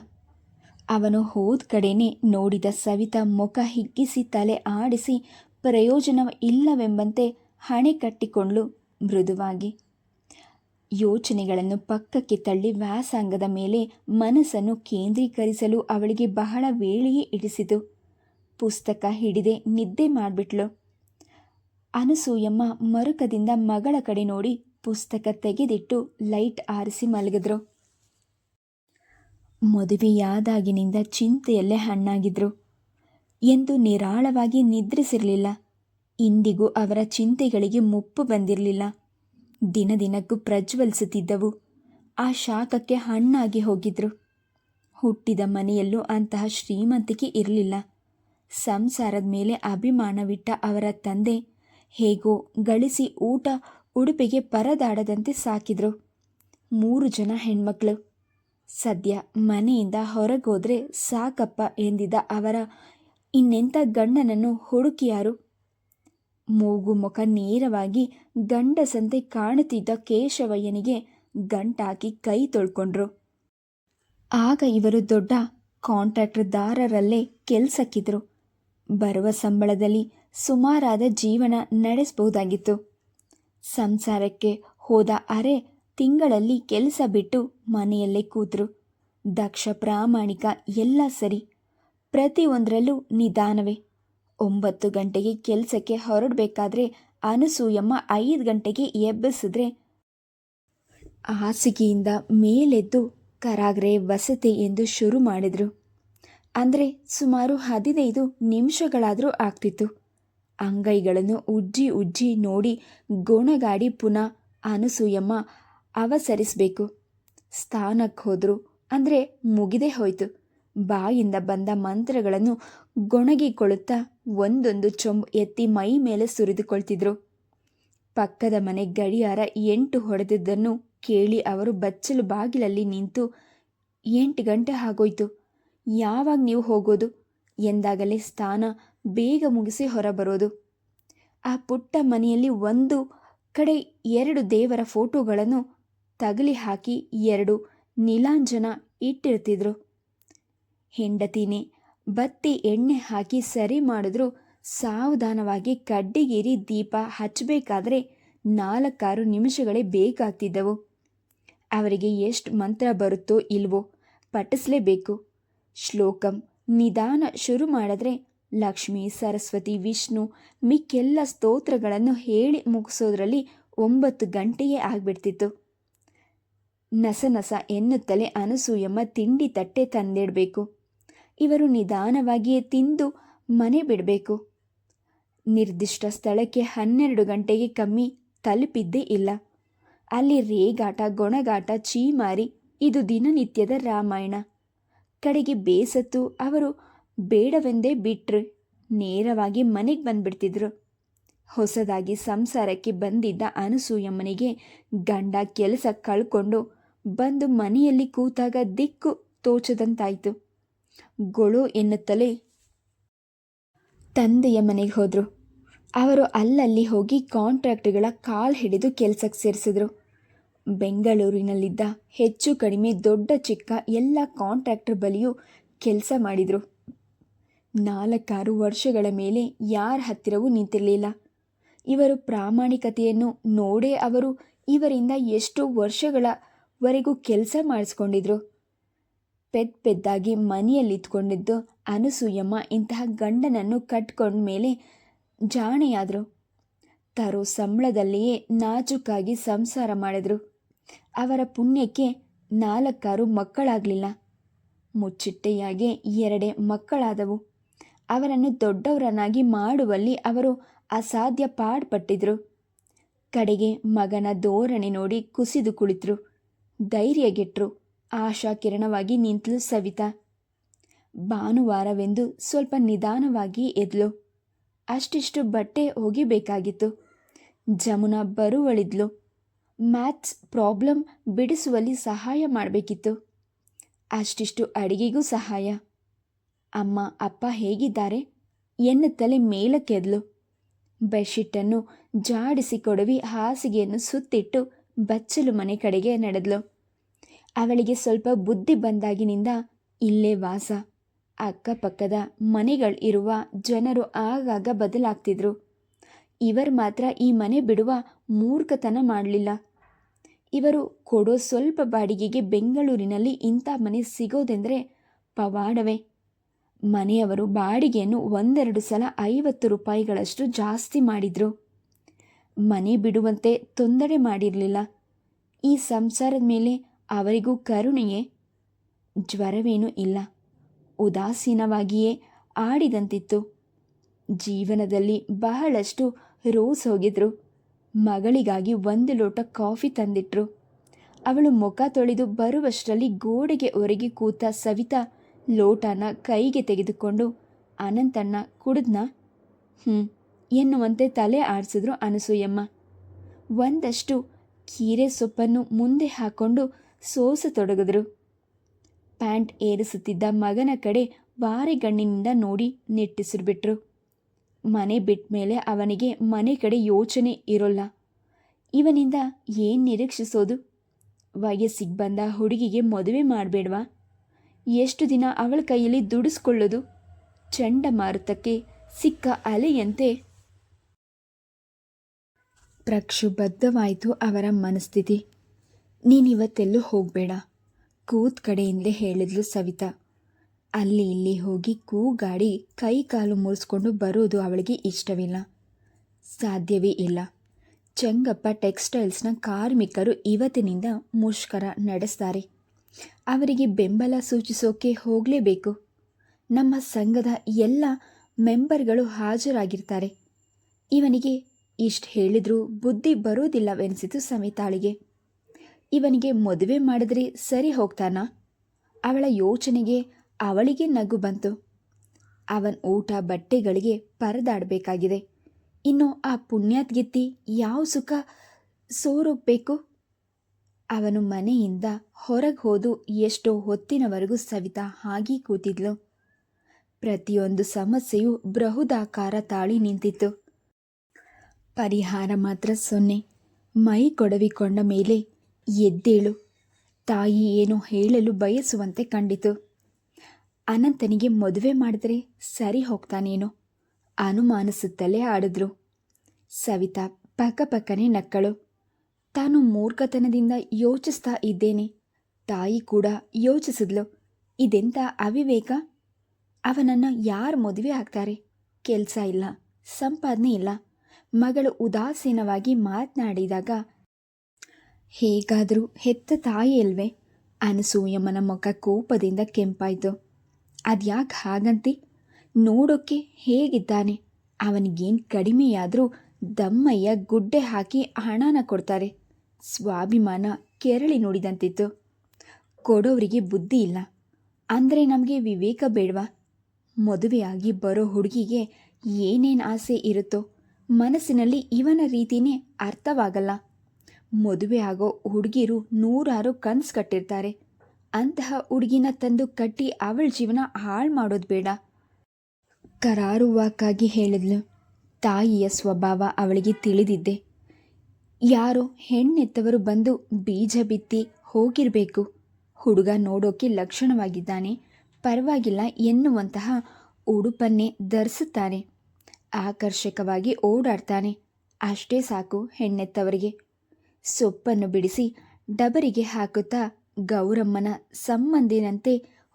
ಅವನು ಹೋದ ಕಡೆನೇ ನೋಡಿದ ಸವಿತಾ ಮುಖ ಹಿಗ್ಗಿಸಿ ತಲೆ ಆಡಿಸಿ ಪ್ರಯೋಜನ ಇಲ್ಲವೆಂಬಂತೆ ಹಣೆ ಕಟ್ಟಿಕೊಂಡ್ಳು ಮೃದುವಾಗಿ. ಯೋಚನೆಗಳನ್ನು ಪಕ್ಕಕ್ಕೆ ತಳ್ಳಿ ವ್ಯಾಸಂಗದ ಮೇಲೆ ಮನಸ್ಸನ್ನು ಕೇಂದ್ರೀಕರಿಸಲು ಅವಳಿಗೆ ಬಹಳ ವೇಳೆಯೇ ಇಡಿಸಿತು. ಪುಸ್ತಕ ಹಿಡಿದೇ ನಿದ್ದೆ ಮಾಡಿಬಿಟ್ಲು. ಅನಸೂಯಮ್ಮ ಮರುಕದಿಂದ ಮಗಳ ಕಡೆ ನೋಡಿ ಪುಸ್ತಕ ತೆಗೆದಿಟ್ಟು ಲೈಟ್ ಆರಿಸಿ ಮಲಗಿದ್ರು. ಮದುವೆಯಾದಾಗಿನಿಂದ ಚಿಂತೆಯಲ್ಲೇ ಹಣ್ಣಾಗಿದ್ರು ಎಂದು ನಿರಾಳವಾಗಿ ನಿದ್ರಿಸಿರಲಿಲ್ಲ. ಇಂದಿಗೂ ಅವರ ಚಿಂತೆಗಳಿಗೆ ಮುಪ್ಪು ಬಂದಿರಲಿಲ್ಲ. ದಿನ ದಿನಕ್ಕೂ ಪ್ರಜ್ವಲಿಸುತ್ತಿದ್ದವು. ಆ ಶಾಖಕ್ಕೆ ಹಣ್ಣಾಗಿ ಹೋಗಿದ್ರು. ಹುಟ್ಟಿದ ಮನೆಯಲ್ಲೂ ಅಂತಹ ಶ್ರೀಮಂತಿಕೆ ಇರಲಿಲ್ಲ. ಸಂಸಾರದ ಮೇಲೆ ಅಭಿಮಾನವಿಟ್ಟ ಅವರ ತಂದೆ ಹೇಗೋ ಗಳಿಸಿ ಊಟ ಉಡುಪಿಗೆ ಪರದಾಡದಂತೆ ಸಾಕಿದ್ರು. 3 ಜನ ಹೆಣ್ಮಕ್ಳು. ಸದ್ಯ ಮನೆಯಿಂದ ಹೊರಗೋದ್ರೆ ಸಾಕಪ್ಪ ಎಂದಿದ್ದ ಅವರ ಇನ್ನೆಂಥ ಗಂಡನನ್ನು ಹುಡುಕಿಯಾರು? ಮೂಗು ಮುಖ ನೇರವಾಗಿ ಗಂಡಸಂತೆ ಕಾಣುತ್ತಿದ್ದ ಕೇಶವಯ್ಯನಿಗೆ ಗಂಟಾಕಿ ಕೈ ತೊಳ್ಕೊಂಡ್ರು. ಆಗ ಇವರು ದೊಡ್ಡ ಕಾಂಟ್ರಾಕ್ಟರ್ದಾರರಲ್ಲೇ ಕೆಲಸಕ್ಕಿದ್ರು. ಬರುವ ಸಂಬಳದಲ್ಲಿ ಸುಮಾರಾದ ಜೀವನ ನಡೆಸಬಹುದಾಗಿತ್ತು. ಸಂಸಾರಕ್ಕೆ ಹೋದ ಅರೆ ತಿಂಗಳಲ್ಲಿ ಕೆಲಸ ಬಿಟ್ಟು ಮನೆಯಲ್ಲೇ ಕೂತರು. ದಕ್ಷ, ಪ್ರಾಮಾಣಿಕ, ಎಲ್ಲ ಸರಿ. ಪ್ರತಿಯೊಂದರಲ್ಲೂ ನಿಧಾನವೇ. 9 ಗಂಟೆಗೆ ಕೆಲಸಕ್ಕೆ ಹೊರಡಬೇಕಾದ್ರೆ ಅನಸೂಯಮ್ಮ 5 ಗಂಟೆಗೆ ಎಬ್ಬಿಸಿದ್ರೆ ಹಾಸಿಗೆಯಿಂದ ಮೇಲೆದ್ದು ಕರಾಗ್ರೆ ವಸತಿ ಎಂದು ಶುರು ಮಾಡಿದ್ರು. ಅಂದರೆ ಸುಮಾರು 15 ನಿಮಿಷಗಳಾದರೂ ಆಗ್ತಿತ್ತು. ಅಂಗೈಗಳನ್ನು ಉಜ್ಜಿ ಉಜ್ಜಿ ನೋಡಿ ಗೊಣಗಾಡಿ ಪುನಃ ಅನಸೂಯಮ್ಮ ಅವಸರಿಸಬೇಕು. ಸ್ಥಾನಕ್ಕೆ ಹೋದರು ಅಂದರೆ ಮುಗಿದೇ ಹೋಯಿತು. ಬಾಯಿಂದ ಬಂದ ಮಂತ್ರಗಳನ್ನು ಗೊಣಗಿಕೊಳ್ಳುತ್ತಾ ಒಂದೊಂದು ಚೊಂಬು ಎತ್ತಿ ಮೈ ಮೇಲೆ ಸುರಿದುಕೊಳ್ತಿದ್ರು. ಪಕ್ಕದ ಮನೆ ಗಡಿಯಾರ 8 ಹೊಡೆದಿದ್ದನ್ನು ಕೇಳಿ ಅವರು ಬಚ್ಚಲು ಬಾಗಿಲಲ್ಲಿ ನಿಂತು 8 ಗಂಟೆ ಆಗೋಯ್ತು, ಯಾವಾಗ ನೀವು ಹೋಗೋದು ಎಂದಾಗಲೇ ಸ್ನಾನ ಬೇಗ ಮುಗಿಸಿ ಹೊರಬರೋದು. ಆ ಪುಟ್ಟ ಮನೆಯಲ್ಲಿ ಒಂದು ಕಡೆ 2 ದೇವರ ಫೋಟೋಗಳನ್ನು ತಗಲಿ ಹಾಕಿ 2 ನೀಲಾಂಜನ ಇಟ್ಟಿರ್ತಿದ್ರು. ಹೆಂಡತಿನೇ ಬತ್ತಿ ಎಣ್ಣೆ ಹಾಕಿ ಸರಿ ಮಾಡಿದ್ರು ಸಾವಧಾನವಾಗಿ ಕಡ್ಡಿಗೇರಿ ದೀಪ ಹಚ್ಚಬೇಕಾದ್ರೆ 4-6 ನಿಮಿಷಗಳೇ ಬೇಕಾಗ್ತಿದ್ದವು. ಅವರಿಗೆ ಎಷ್ಟು ಮಂತ್ರ ಬರುತ್ತೋ ಇಲ್ವೋ ಪಠಿಸಲೇಬೇಕು. ಶ್ಲೋಕಂ ನಿಧಾನ ಶುರು ಮಾಡಿದ್ರೆ ಲಕ್ಷ್ಮಿ, ಸರಸ್ವತಿ, ವಿಷ್ಣು ಮಿಕ್ಕೆಲ್ಲ ಸ್ತೋತ್ರಗಳನ್ನು ಹೇಳಿ ಮುಗಿಸೋದ್ರಲ್ಲಿ 9 ಗಂಟೆಯೇ ಆಗಿಬಿಡ್ತಿತ್ತು. ನಸನಸ ಎನ್ನುತ್ತಲೇ ಅನಸೂಯಮ್ಮ ತಿಂಡಿ ತಟ್ಟೆ ತಂದಿಡಬೇಕು. ಇವರು ನಿಧಾನವಾಗಿಯೇ ತಿಂದು ಮನೆ ಬಿಡಬೇಕು. ನಿರ್ದಿಷ್ಟ ಸ್ಥಳಕ್ಕೆ 12 ಗಂಟೆಗೆ ಕಮ್ಮಿ ತಲುಪಿದ್ದೇ ಇಲ್ಲ. ಅಲ್ಲಿ ರೇಗಾಟ, ಗೊಣಗಾಟ, ಚೀಮಾರಿ, ಇದು ದಿನನಿತ್ಯದ ರಾಮಾಯಣ. ಕಡೆಗೆ ಬೇಸತ್ತು ಅವರು ಬೇಡವೆಂದೇ ಬಿಟ್ರು ನೇರವಾಗಿ ಮನೆಗೆ ಬಂದ್ಬಿಡ್ತಿದ್ರು. ಹೊಸದಾಗಿ ಸಂಸಾರಕ್ಕೆ ಬಂದಿದ್ದ ಅನಸೂಯಮ್ಮನಿಗೆ ಗಂಡ ಕೆಲಸ ಕಳ್ಕೊಂಡು ಬಂದು ಮನೆಯಲ್ಲಿ ಕೂತಾಗ ದಿಕ್ಕು ತೋಚದಂತಾಯಿತು. ಗೊಳು ಎನ್ನುತ್ತಲೇ ತಂದೆಯ ಮನೆಗೆ ಹೋದರು. ಅವರು ಅಲ್ಲಲ್ಲಿ ಹೋಗಿ ಕಾಂಟ್ರಾಕ್ಟ್ಗಳ ಕಾಲು ಹಿಡಿದು ಕೆಲಸಕ್ಕೆ ಸೇರಿಸಿದ್ರು. ಬೆಂಗಳೂರಿನಲ್ಲಿದ್ದ ಹೆಚ್ಚು ಕಡಿಮೆ ದೊಡ್ಡ ಚಿಕ್ಕ ಎಲ್ಲ ಕಾಂಟ್ರಾಕ್ಟರ್ ಬಳಿಯೂ ಕೆಲಸ ಮಾಡಿದರು. 4-6 ವರ್ಷಗಳ ಮೇಲೆ ಯಾರ ಹತ್ತಿರವೂ ನಿಂತಿರಲಿಲ್ಲ. ಇವರ ಪ್ರಾಮಾಣಿಕತೆಯನ್ನು ನೋಡೇ ಅವರು ಇವರಿಂದ ಎಷ್ಟೋ ವರ್ಷಗಳವರೆಗೂ ಕೆಲಸ ಮಾಡಿಸ್ಕೊಂಡಿದ್ರು. ಪೆದ್ದಾಗಿ ಮನೆಯಲ್ಲಿತ್ಕೊಂಡಿದ್ದು ಅನಸೂಯಮ್ಮ ಇಂತಹ ಗಂಡನನ್ನು ಕಟ್ಕೊಂಡ ಮೇಲೆ ಜಾಣೆಯಾದರು. ತರೋ ಸಂಬಳದಲ್ಲಿಯೇ ನಾಜೂಕಾಗಿ ಸಂಸಾರ ಮಾಡಿದ್ರು. ಅವರ ಪುಣ್ಯಕ್ಕೆ 4-6 ಮಕ್ಕಳಾಗಲಿಲ್ಲ. ಮುಚ್ಚಿಟ್ಟೆಯಾಗೆ 2 ಮಕ್ಕಳಾದವು. ಅವರನ್ನು ದೊಡ್ಡವರನ್ನಾಗಿ ಮಾಡುವಲ್ಲಿ ಅವರು ಅಸಾಧ್ಯ ಪಾಡ್ಪಟ್ಟಿದ್ರು. ಕಡೆಗೆ ಮಗನ ಧೋರಣೆ ನೋಡಿ ಕುಸಿದು ಕುಳಿತರು. ಧೈರ್ಯಗೆಟ್ಟರು. ಆಶಾ ಕಿರಣವಾಗಿ ನಿಂತಳು ಸವಿತಾ. ಭಾನುವಾರವೆಂದು ಸ್ವಲ್ಪ ನಿಧಾನವಾಗಿ ಎದ್ಲು. ಅಷ್ಟಿಷ್ಟು ಬಟ್ಟೆ ಒಗಿಬೇಕಾಗಿತ್ತು. ಜಮುನಾ ಬರುವಳಿದ್ಲು. ಮ್ಯಾಥ್ಸ್ ಪ್ರಾಬ್ಲಮ್ ಬಿಡಿಸುವಲ್ಲಿ ಸಹಾಯ ಮಾಡಬೇಕಿತ್ತು. ಅಷ್ಟಿಷ್ಟು ಅಡಿಗೆಗೂ ಸಹಾಯ. ಅಮ್ಮ ಅಪ್ಪ ಹೇಗಿದ್ದಾರೆ ಎನ್ನುತ್ತಲೇ ಮೇಲಕ್ಕೆದ್ಲು. ಬೆಡ್ಶೀಟನ್ನು ಜಾಡಿಸಿ ಕೊಡವಿ ಹಾಸಿಗೆಯನ್ನು ಸುತ್ತಿಟ್ಟು ಬಚ್ಚಲು ಮನೆ ಕಡೆಗೆ ನಡೆದ್ಲು. ಅವಳಿಗೆ ಸ್ವಲ್ಪ ಬುದ್ಧಿ ಬಂದಾಗಿನಿಂದ ಇಲ್ಲೇ ವಾಸ. ಅಕ್ಕಪಕ್ಕದ ಮನೆಗಳಿರುವ ಜನರು ಆಗಾಗ ಬದಲಾಗ್ತಿದ್ರು. ಇವರು ಮಾತ್ರ ಈ ಮನೆ ಬಿಡುವ ಮೂರ್ಖತನ ಮಾಡಲಿಲ್ಲ. ಇವರು ಕೊಡೋ ಸ್ವಲ್ಪ ಬಾಡಿಗೆಗೆ ಬೆಂಗಳೂರಿನಲ್ಲಿ ಇಂಥ ಮನೆ ಸಿಗೋದೆಂದರೆ ಪವಾಡವೇ. ಮನೆಯವರು ಬಾಡಿಗೆಯನ್ನು 1-2 ಸಲ 50 ರೂಪಾಯಿಗಳಷ್ಟು ಜಾಸ್ತಿ ಮಾಡಿದ್ರು. ಮನೆ ಬಿಡುವಂತೆ ತೊಂದರೆ ಮಾಡಿರಲಿಲ್ಲ. ಈ ಸಂಸಾರದ ಮೇಲೆ ಅವರಿಗೂ ಕರುಣೆಯೇ. ಜ್ವರವೇನೂ ಇಲ್ಲ. ಉದಾಸೀನವಾಗಿಯೇ ಆಡಿದಂತಿತ್ತು. ಜೀವನದಲ್ಲಿ ಬಹಳಷ್ಟು ರೋಸ್ ಹೋಗಿದ್ರು. ಮಗಳಿಗಾಗಿ 1 ಲೋಟ ಕಾಫಿ ತಂದಿಟ್ರು. ಅವಳು ಮುಖ ತೊಳೆದು ಬರುವಷ್ಟರಲ್ಲಿ ಗೋಡೆಗೆ ಒರಗಿ ಕೂತ ಸವಿತಾ ಲೋಟನ ಕೈಗೆ ತೆಗೆದುಕೊಂಡು ಅನಂತಣ್ಣ ಕುಡಿದ್ನಾ ಎನ್ನುವಂತೆ ತಲೆ ಆಡಿಸಿದ್ರು ಅನಸೂಯಮ್ಮ. ಒಂದಷ್ಟು ಕೀರೆ ಸೊಪ್ಪನ್ನು ಮುಂದೆ ಹಾಕ್ಕೊಂಡು ಸೋಸತೊಡಗಿದ್ರು. ಪ್ಯಾಂಟ್ ಏರಿಸುತ್ತಿದ್ದ ಮಗನ ಕಡೆ ವಾರೆಗಣ್ಣಿನಿಂದ ನೋಡಿ ನಿಟ್ಟುಸಿರುಬಿಟ್ರು. ಮನೆ ಬಿಟ್ಟ ಮೇಲೆ ಅವನಿಗೆ ಮನೆ ಕಡೆ ಯೋಚನೆ ಇರೋಲ್ಲ. ಇವನಿಂದ ಏನು ನಿರೀಕ್ಷಿಸೋದು? ವಯಸ್ಸಿಗೆ ಬಂದ ಹುಡುಗಿಗೆ ಮದುವೆ ಮಾಡಬೇಡ್ವಾ? ಎಷ್ಟು ದಿನ ಅವಳ ಕೈಯಲ್ಲಿ ದುಡಿಸ್ಕೊಳ್ಳೋದು? ಚಂಡಮಾರುತಕ್ಕೆ ಸಿಕ್ಕ ಅಲೆಯಂತೆ ಪ್ರಕ್ಷುಬ್ಧವಾಯಿತು ಅವರ ಮನಸ್ಥಿತಿ. ನೀನಿವತ್ತೆಲ್ಲೂ ಹೋಗಬೇಡ, ಕೂತ್ ಕಡೆಯಿಂದಲೇ ಹೇಳಿದ್ಲು ಸವಿತಾ. ಅಲ್ಲಿ ಇಲ್ಲಿ ಹೋಗಿ ಕೂಗಾಡಿ ಕೈ ಕಾಲು ಮುರಿಸ್ಕೊಂಡು ಬರೋದು ಅವಳಿಗೆ ಇಷ್ಟವಿಲ್ಲ, ಸಾಧ್ಯವೇ ಇಲ್ಲ. ಚೆಂಗಪ್ಪ ಟೆಕ್ಸ್ಟೈಲ್ಸ್ನ ಕಾರ್ಮಿಕರು ಇವತ್ತಿನಿಂದ ಮುಷ್ಕರ ನಡೆಸ್ತಾರೆ. ಅವರಿಗೆ ಬೆಂಬಲ ಸೂಚಿಸೋಕೆ ಹೋಗಲೇಬೇಕು. ನಮ್ಮ ಸಂಘದ ಎಲ್ಲ ಮೆಂಬರ್ಗಳು ಹಾಜರಾಗಿರ್ತಾರೆ. ಇವನಿಗೆ ಇಷ್ಟು ಹೇಳಿದ್ರೂ ಬುದ್ಧಿ ಬರೋದಿಲ್ಲವೆನಿಸಿತು ಸವಿತಾಳಿಗೆ. ಇವನಿಗೆ ಮದುವೆ ಮಾಡಿದ್ರೆ ಸರಿ ಹೋಗ್ತಾನಾ? ಅವಳ ಯೋಚನೆಗೆ ಅವಳಿಗೆ ನಗು ಬಂತು. ಅವನ ಊಟ ಬಟ್ಟೆಗಳಿಗೆ ಪರದಾಡಬೇಕಾಗಿದೆ. ಇನ್ನು ಆ ಪುಣ್ಯಾತ್ಗಿತ್ತಿ ಯಾವ ಸುಖ ಸೋರೋಗ್ಬೇಕು? ಅವನು ಮನೆಯಿಂದ ಹೊರಗೆ ಹೋದು ಎಷ್ಟೋ ಹೊತ್ತಿನವರೆಗೂ ಸವಿತಾ ಹಾಗೇ ಕೂತಿದ್ಲು. ಪ್ರತಿಯೊಂದು ಸಮಸ್ಯೆಯೂ ಬೃಹದಾಕಾರ ತಾಳಿ ನಿಂತಿತ್ತು. ಪರಿಹಾರ ಮಾತ್ರ 0. ಮೈ ಕೊಡವಿಕೊಂಡ ಮೇಲೆ ಎದ್ದೇಳು, ತಾಯಿ ಏನೋ ಹೇಳಲು ಬಯಸುವಂತೆ ಕಂಡಿತು. ಅನಂತನಿಗೆ ಮದುವೆ ಮಾಡಿದ್ರೆ ಸರಿ ಹೋಗ್ತಾನೇನೋ ಅನುಮಾನಿಸುತ್ತಲೇ ಆಡಿದ್ರು. ಸವಿತಾ ಪಕ್ಕಪಕ್ಕನೆ ನಕ್ಕಳು. ತಾನು ಮೂರ್ಖತನದಿಂದ ಯೋಚಿಸ್ತಾ ಇದ್ದೇನೆ. ತಾಯಿ ಕೂಡ ಯೋಚಿಸಿದ್ಲು, ಇದೆಂಥ ಅವಿವೇಕ, ಅವನನ್ನು ಯಾರು ಮದುವೆ ಆಗ್ತಾರೆ? ಕೆಲಸ ಇಲ್ಲ, ಸಂಪಾದನೆ ಇಲ್ಲ. ಮಗಳು ಉದಾಸೀನವಾಗಿ ಮಾತನಾಡಿದಾಗ ಹೇಗಾದರೂ ಹೆತ್ತ ತಾಯಿ ಅಲ್ವೇ? ಅನಸೂಯಮ್ಮನ ಮುಖ ಕೋಪದಿಂದ ಕೆಂಪಾಯಿತು. ಅದ್ಯಾಕೆ ಹಾಗಂತಿ? ನೋಡೋಕ್ಕೆ ಹೇಗಿದ್ದಾನೆ? ಅವನಿಗೇನು ಕಡಿಮೆಯಾದರೂ ದಮ್ಮಯ್ಯ ಗುಡ್ಡೆ ಹಾಕಿ ಹಣನ ಕೊಡ್ತಾರೆ. ಸ್ವಾಭಿಮಾನ ಕೆರಳಿ ನುಡಿದಂತಿತ್ತು. ಕೊಡೋರಿಗೆ ಬುದ್ಧಿ ಇಲ್ಲ ಅಂದರೆ ನಮಗೆ ವಿವೇಕ ಬೇಡವಾ? ಮದುವೆಯಾಗಿ ಬರೋ ಹುಡುಗಿಗೆ ಏನೇನು ಆಸೆ ಇರುತ್ತೋ ಮನಸ್ಸಿನಲ್ಲಿ ಇವನ ರೀತಿಯೇ ಅರ್ಥವಾಗಲ್ಲ. ಮದುವೆ ಆಗೋ ಹುಡುಗಿರು 100 ಕನಸು ಕಟ್ಟಿರ್ತಾರೆ. ಅಂತಹ ಹುಡುಗಿನ ತಂದು ಕಟ್ಟಿ ಅವಳ ಜೀವನ ಹಾಳು ಮಾಡೋದು ಬೇಡ. ಕರಾರುವಾಕ್ಕಾಗಿ ಹೇಳಿದ್ಲು. ತಾಯಿಯ ಸ್ವಭಾವ ಅವಳಿಗೆ ತಿಳಿದಿದ್ದೆ. ಯಾರೋ ಹೆಣ್ಣೆತ್ತವರು ಬಂದು ಬೀಜ ಬಿತ್ತಿ ಹೋಗಿರಬೇಕು. ಹುಡುಗ ನೋಡೋಕೆ ಲಕ್ಷಣವಾಗಿದ್ದಾನೆ, ಪರವಾಗಿಲ್ಲ ಎನ್ನುವಂತಹ ಉಡುಪನ್ನೇ ಧರಿಸುತ್ತಾನೆ, ಆಕರ್ಷಕವಾಗಿ ಓಡಾಡ್ತಾನೆ. ಅಷ್ಟೇ ಸಾಕು ಹೆಣ್ಣೆತ್ತವರಿಗೆ. ಸೊಪ್ಪನ್ನು ಬಿಡಿಸಿ ಡಬರಿಗೆ ಹಾಕುತ್ತಾ ಗೌರಮ್ಮನ ಸಂಬಂಧಿನಂತೆ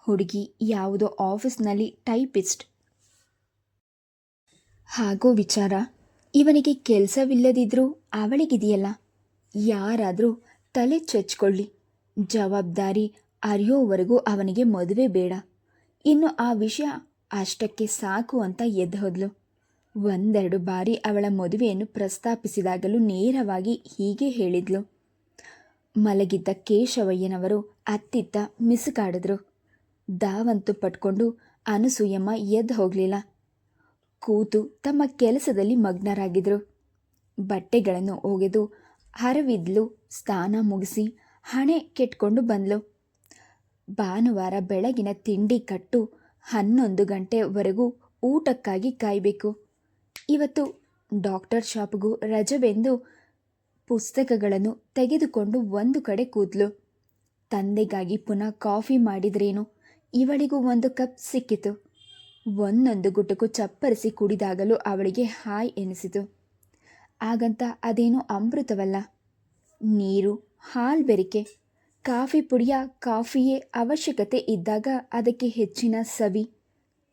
ಹುಡುಗಿ ಯಾವುದೋ ಆಫೀಸ್ನಲ್ಲಿ ಟೈಪಿಸ್ಟ್. ಹಾಗೋ ವಿಚಾರ. ಇವನಿಗೆ ಕೆಲಸವಿಲ್ಲದಿದ್ರೂ ಅವಳಿಗಿದೆಯಲ್ಲ. ಯಾರಾದರೂ ತಲೆ ಚಚ್ಕೊಳ್ಳಿ, ಜವಾಬ್ದಾರಿ ಅರಿಯೋವರೆಗೂ ಅವನಿಗೆ ಮದುವೆ ಬೇಡ. ಇನ್ನು ಆ ವಿಷಯ ಅಷ್ಟಕ್ಕೆ ಸಾಕು ಅಂತ ಎದ್ದು ಹೋದ್ಲು. 1-2 ಬಾರಿ ಅವಳ ಮದುವೆಯನ್ನು ಪ್ರಸ್ತಾಪಿಸಿದಾಗಲೂ ನೇರವಾಗಿ ಹೀಗೆ ಹೇಳಿದ್ಲು. ಮಲಗಿದ್ದ ಕೇಶವಯ್ಯನವರು ಅತ್ತಿತ್ತ ಮಿಸುಕಾಡಿದ್ರು. ದಾವಂತು ಪಟ್ಕೊಂಡು ಅನಸೂಯಮ್ಮ ಎದ್ದು ಹೋಗಲಿಲ್ಲ. ಕೂತು ತಮ್ಮ ಕೆಲಸದಲ್ಲಿ ಮಗ್ನರಾಗಿದ್ರು. ಬಟ್ಟೆಗಳನ್ನು ಒಗೆದು ಹರವಿದ್ಲು. ಸ್ನಾನ ಮುಗಿಸಿ ಹಣೆ ಕೆಟ್ಕೊಂಡು ಬಂದ್ಲು. ಭಾನುವಾರ ಬೆಳಗಿನ ತಿಂಡಿ ಕಟ್ಟು 11 ಗಂಟೆವರೆಗೂ ಊಟಕ್ಕಾಗಿ ಕಾಯಬೇಕು. ಇವತ್ತು ಡಾಕ್ಟರ್ ಶಾಪ್ಗೂ ರಜವೆಂದು ಪುಸ್ತಕಗಳನ್ನು ತೆಗೆದುಕೊಂಡು ಒಂದು ಕಡೆ ಕೂತ್ಲು. ತಂದೆಗಾಗಿ ಪುನಃ ಕಾಫಿ ಮಾಡಿದ್ರೇನು, ಇವಳಿಗೂ ಒಂದು ಕಪ್ ಸಿಕ್ಕಿತು. ಒಂದೊಂದು ಗುಟುಕು ಚಪ್ಪರಿಸಿ ಕುಡಿದಾಗಲೂ ಅವಳಿಗೆ ಹಾಯ್ ಎನಿಸಿತು. ಹಾಗಂತ ಅದೇನೋ ಅಮೃತವಲ್ಲ. ನೀರು, ಹಾಲು ಬೆರಿಕೆ. ಕಾಫಿ ಪುಡಿಯ ಕಾಫಿಯೇ ಅವಶ್ಯಕತೆ ಇದ್ದಾಗ ಅದಕ್ಕೆ ಹೆಚ್ಚಿನ ಸವಿ.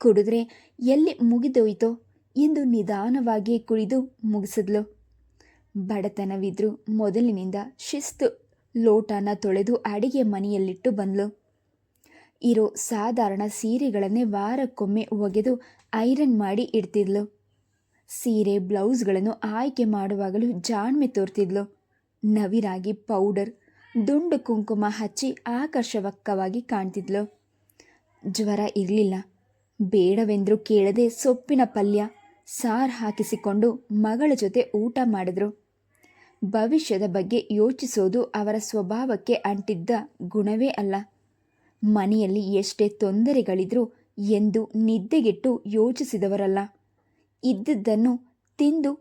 ಕುಡಿದ್ರೆ ಎಲ್ಲಿ ಮುಗಿದೋಯ್ತೋ ಎಂದು ನಿಧಾನವಾಗಿ ಕುಡಿದು ಮುಗಿಸಿದ್ಲು. ಬಡತನವಿದ್ರೂ ಮೊದಲಿನಿಂದ ಶಿಸ್ತು. ಲೋಟನ ತೊಳೆದು ಅಡಿಗೆ ಮನೆಯಲ್ಲಿಟ್ಟು ಬಂದ್ಲು. ಇರೋ ಸಾಧಾರಣ ಸೀರೆಗಳನ್ನೇ ವಾರಕ್ಕೊಮ್ಮೆ ಒಗೆದು ಐರನ್ ಮಾಡಿ ಇಡ್ತಿದ್ಲು. ಸೀರೆ ಬ್ಲೌಸ್ಗಳನ್ನು ಆಯ್ಕೆ ಮಾಡುವಾಗಲೂ ಜಾಣ್ಮೆ ತೋರ್ತಿದ್ಲು. ನವಿರಾಗಿ ಪೌಡರ್, ದುಂಡು ಕುಂಕುಮ ಹಚ್ಚಿ ಆಕರ್ಷಕವಾಗಿ ಕಾಣ್ತಿದ್ಲು. ಜ್ವರ ಇರಲಿಲ್ಲ. ಬೇಡವೆಂದರೂ ಕೇಳದೆ ಸೊಪ್ಪಿನ ಪಲ್ಯ, ಸಾರು ಹಾಕಿಸಿಕೊಂಡು ಮಗಳ ಜೊತೆ ಊಟ ಮಾಡಿದ್ರು. ಭವಿಷ್ಯದ ಬಗ್ಗೆ ಯೋಚಿಸೋದು ಅವರ ಸ್ವಭಾವಕ್ಕೆ ಅಂಟಿದ್ದ ಗುಣವೇ ಅಲ್ಲ. ಮನೆಯಲ್ಲಿ ಎಷ್ಟೇ ತೊಂದರೆಗಳಿದ್ರೂ ಎಂದು ನಿದ್ದೆಗೆಟ್ಟು ಯೋಚಿಸಿದವರಲ್ಲ. ಇದ್ದದ್ದನ್ನು ತಿಂದು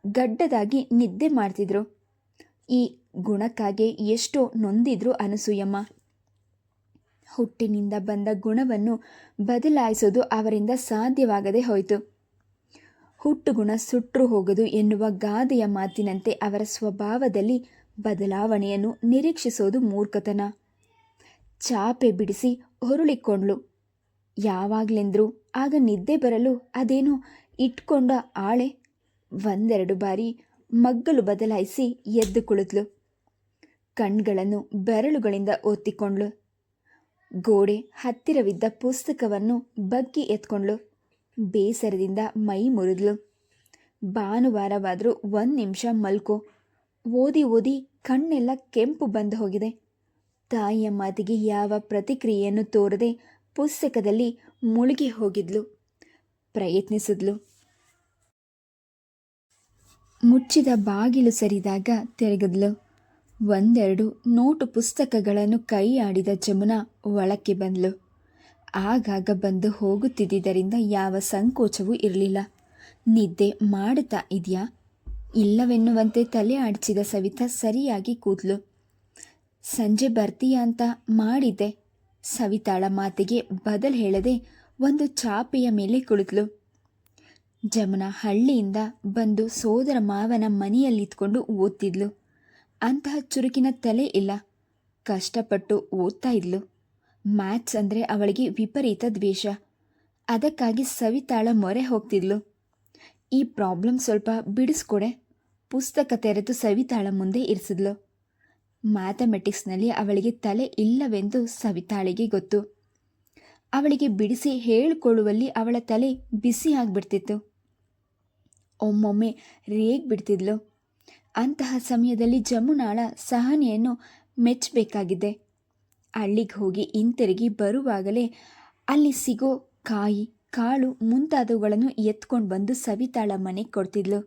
ಗಡ್ಡದಾಗಿ ನಿದ್ದೆ ಮಾಡ್ತಿದ್ರು. ಈ ಗುಣಕ್ಕಾಗಿ ಎಷ್ಟೋ ನೊಂದಿದ್ರು ಅನಸೂಯಮ್ಮ. ಹುಟ್ಟಿನಿಂದ ಬಂದ ಗುಣವನ್ನು ಬದಲಾಯಿಸೋದು ಅವರಿಂದ ಸಾಧ್ಯವಾಗದೆ ಹೋಯಿತು. ಹುಟ್ಟು ಗುಣ ಸುಟ್ಟರು ಹೋಗದು ಎನ್ನುವ ಗಾದೆಯ ಮಾತಿನಂತೆ ಅವರ ಸ್ವಭಾವದಲ್ಲಿ ಬದಲಾವಣೆಯನ್ನು ನಿರೀಕ್ಷಿಸೋದು ಮೂರ್ಖತನ. ಚಾಪೆ ಬಿಡಿಸಿ ಹೊರಳಿಕೊಂಡ್ಳು. ಯಾವಾಗಲೆಂದ್ರೂ ಆಗ ನಿದ್ದೆ ಬರಲು ಅದೇನೋ ಇಟ್ಕೊಂಡ ಆಳೆ. 1-2 ಬಾರಿ ಮಗ್ಗಲು ಬದಲಾಯಿಸಿ ಎದ್ದು ಕುಳಿತಳು. ಕಣ್ಗಳನ್ನು ಬೆರಳುಗಳಿಂದ ಒತ್ತಿಕೊಂಡ್ಳು. ಗೋಡೆ ಹತ್ತಿರವಿದ್ದ ಪುಸ್ತಕವನ್ನು ಬಗ್ಗಿ ಎತ್ಕೊಂಡ್ಳು. ಬೇಸರದಿಂದ ಮೈ ಮುರಿದ್ಲು. ಭಾನುವಾರವಾದರೂ 1 ನಿಮಿಷ ಮಲ್ಕೋ. ಓದಿ ಓದಿ ಕಣ್ಣೆಲ್ಲ ಕೆಂಪು ಬಂದು ಹೋಗಿದೆ. ತಾಯಿಯ ಮಾತಿಗೆ ಯಾವ ಪ್ರತಿಕ್ರಿಯೆಯನ್ನು ತೋರದೆ ಪುಸ್ತಕದಲ್ಲಿ ಮುಳುಗಿ ಹೋಗಿದ್ಲು. ಪ್ರಯತ್ನಿಸಿದ್ಲು. ಮುಚ್ಚಿದ ಬಾಗಿಲು ಸರಿದಾಗ ತಿರುಗಿದ್ಲು. 1-2 ನೋಟು ಪುಸ್ತಕಗಳನ್ನು ಕೈ ಆಡಿದ ಜಮುನಾ ಒಳಕ್ಕೆ ಬಂದ್ಲು. ಆಗಾಗ ಬಂದು ಹೋಗುತ್ತಿದ್ದರಿಂದ ಯಾವ ಸಂಕೋಚವೂ ಇರಲಿಲ್ಲ. ನಿದ್ದೆ ಮಾಡುತ್ತಾ ಇದೆಯಾ ಇಲ್ಲವೆನ್ನುವಂತೆ ತಲೆ ಆಡಿಸಿದ ಸವಿತಾ ಸರಿಯಾಗಿ ಕೂತ್ಲು. ಸಂಜೆ ಬರ್ತೀಯಾ ಅಂತ ಮಾಡಿದ್ದೆ. ಸವಿತಾಳ ಮಾತಿಗೆ ಬದಲು ಹೇಳದೆ ಒಂದು ಚಾಪೆಯ ಮೇಲೆ ಕುಳಿತಳು. ಜಮುನಾ ಹಳ್ಳಿಯಿಂದ ಬಂದು ಸೋದರ ಮಾವನ ಮನೆಯಲ್ಲಿತ್ಕೊಂಡು ಓದ್ತಿದ್ಲು. ಅಂತಹ ಚುರುಕಿನ ತಲೆ ಇಲ್ಲ. ಕಷ್ಟಪಟ್ಟು ಓದ್ತಾ ಇದ್ಲು. ಮ್ಯಾಥ್ಸ್ ಅಂದರೆ ಅವಳಿಗೆ ವಿಪರೀತ ದ್ವೇಷ. ಅದಕ್ಕಾಗಿ ಸವಿತಾಳ ಮೊರೆ ಹೋಗ್ತಿದ್ಲು. ಈ ಪ್ರಾಬ್ಲಮ್ ಸ್ವಲ್ಪ ಬಿಡಿಸ್ಕೊಡೆ. ಪುಸ್ತಕ ತೆರೆದು ಸವಿತಾಳ ಮುಂದೆ ಇರಿಸಿದ್ಲು. ಮ್ಯಾಥಮೆಟಿಕ್ಸ್ನಲ್ಲಿ ಅವಳಿಗೆ ತಲೆ ಇಲ್ಲವೆಂದು ಸವಿತಾಳಿಗೆ ಗೊತ್ತು. ಅವಳಿಗೆ ಬಿಡಿಸಿ ಹೇಳಿಕೊಳ್ಳುವಲ್ಲಿ ಅವಳ ತಲೆ ಬಿಸಿ ಆಗಿಬಿಡ್ತಿತ್ತು. ಒಮ್ಮೊಮ್ಮೆ ರೇಗ್ಬಿಡ್ತಿದ್ಲು. ಅಂತಹ ಸಮಯದಲ್ಲಿ ಜಮುನಾಳ ಸಹನೆಯನ್ನು ಮೆಚ್ಚಬೇಕಾಗಿದೆ. ಹಳ್ಳಿಗೆ ಹೋಗಿ ಹಿಂತಿರುಗಿ ಬರುವಾಗಲೇ ಅಲ್ಲಿ ಸಿಗೋ ಕಾಯಿ ಕಾಳು ಮುಂತಾದವುಗಳನ್ನು ಎತ್ಕೊಂಡು ಬಂದು ಸವಿತಾಳ ಮನೆಗೆ ಕೊಡ್ತಿದ್ಲು.